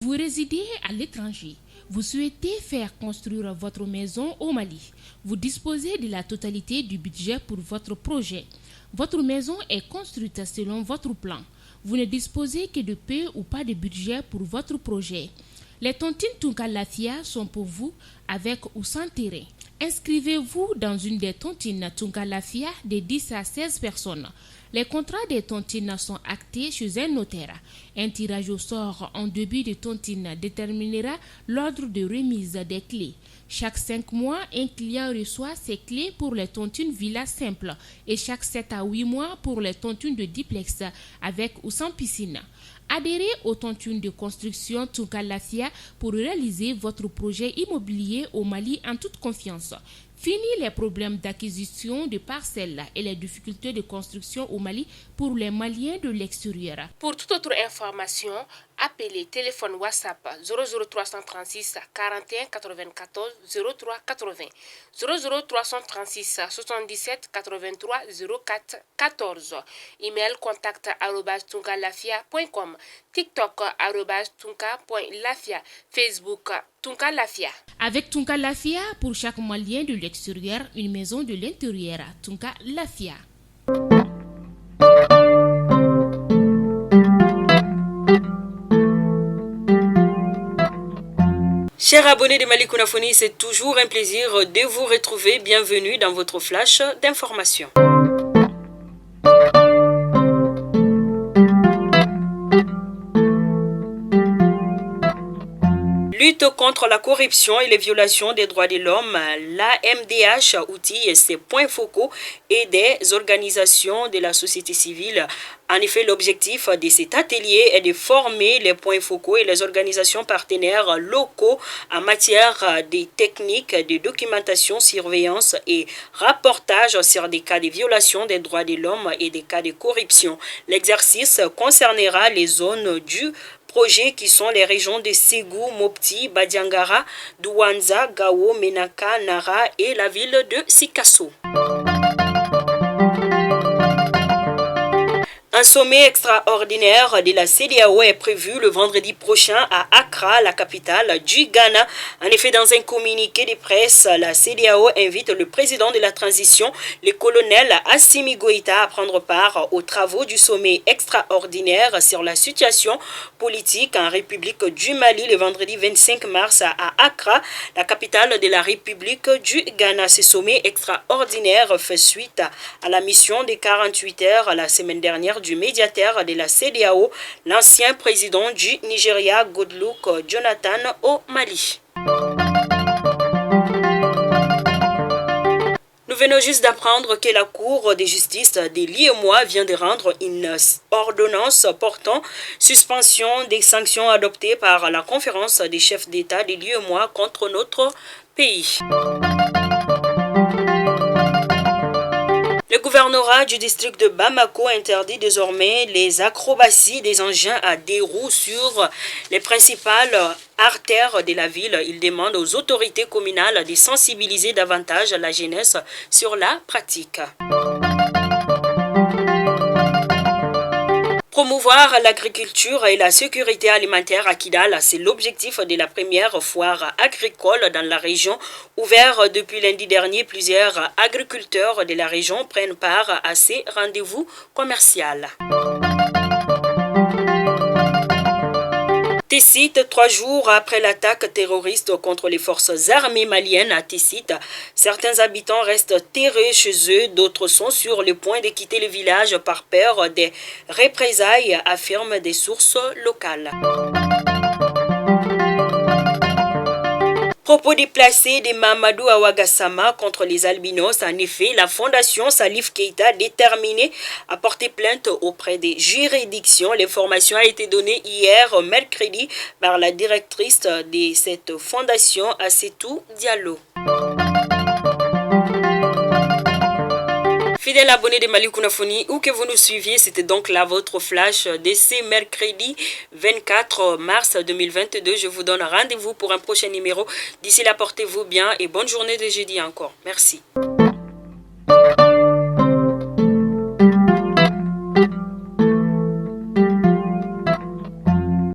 Vous résidez à l'étranger. Vous souhaitez faire construire votre maison au Mali. Vous disposez de la totalité du budget pour votre projet. Votre maison est construite selon votre plan. Vous ne disposez que de peu ou pas de budget pour votre projet. Les tontines Tunka Lafia sont pour vous avec ou sans terrain. Inscrivez-vous dans une des tontines Tunka Lafia de 10 à 16 personnes. Les contrats des tontines sont actés chez un notaire. Un tirage au sort en début de tontine déterminera l'ordre de remise des clés. Chaque 5 mois, un client reçoit ses clés pour les tontines villa simple et chaque 7 à 8 mois pour les tontines de duplex avec ou sans piscine. Adhérez aux tontines de construction Tunka Lafia pour réaliser votre projet immobilier au Mali en toute confiance. Fini les problèmes d'acquisition de parcelles et les difficultés de construction au Mali pour les Maliens de l'extérieur. Pour toute autre information, appelez téléphone WhatsApp 00336 41 94 03 80 00336 77 83 04 14. Email contact @tunkalafia.com, TikTok @tunka.lafia, Facebook Tunka Lafia. Avec Tunka Lafia, pour chaque Malien de l'extérieur, une maison de l'intérieur. Tunka Lafia. Chers abonnés de Mali Kunafoni, c'est toujours un plaisir de vous retrouver. Bienvenue dans votre flash d'information. Lutte contre la corruption et les violations des droits de l'homme, la MDH outille ses points focaux et des organisations de la société civile. En effet, l'objectif de cet atelier est de former les points focaux et les organisations partenaires locaux en matière de techniques de documentation, surveillance et rapportage sur des cas de violation des droits de l'homme et des cas de corruption. L'exercice concernera les zones du projet qui sont les régions de Ségou, Mopti, Badiangara, Douanza, Gao, Menaka, Nara et la ville de Sikasso. Un sommet extraordinaire de la CEDEAO est prévu le vendredi prochain à Accra, la capitale du Ghana. En effet, dans un communiqué de presse, la CEDEAO invite le président de la transition, le colonel Assimi Goïta, à prendre part aux travaux du sommet extraordinaire sur la situation politique en République du Mali le vendredi 25 mars à Accra, la capitale de la République du Ghana. Ce sommet extraordinaire fait suite à la mission de 48 heures la semaine dernière du médiateur de la CEDEAO, l'ancien président du Nigeria, Goodluck Jonathan, au Mali. Nous venons juste d'apprendre que la Cour de justice de l'IEMOA vient de rendre une ordonnance portant suspension des sanctions adoptées par la conférence des chefs d'État de l'IEMOA contre notre pays. Le gouvernorat du district de Bamako interdit désormais les acrobaties des engins à deux roues sur les principales artères de la ville. Il demande aux autorités communales de sensibiliser davantage la jeunesse sur la pratique. Promouvoir l'agriculture et la sécurité alimentaire à Kidal, c'est l'objectif de la première foire agricole dans la région. Ouvert depuis lundi dernier, plusieurs agriculteurs de la région prennent part à ces rendez-vous commerciaux. Tessit, 3 jours après l'attaque terroriste contre les forces armées maliennes à Tessit, certains habitants restent terrés chez eux, d'autres sont sur le point de quitter le village par peur des représailles, affirment des sources locales. Propos déplacés de Mamadou Awagassama contre les albinos. En effet, la fondation Salif Keita déterminée à porter plainte auprès des juridictions. L'information a été donnée hier mercredi par la directrice de cette fondation, Assetou Diallo. Fidèles abonnés de Mali Kunafoni, où que vous nous suiviez, c'était donc là votre flash de ce mercredi 24 mars 2022. Je vous donne rendez-vous pour un prochain numéro. D'ici là, portez-vous bien et bonne journée de jeudi encore. Merci.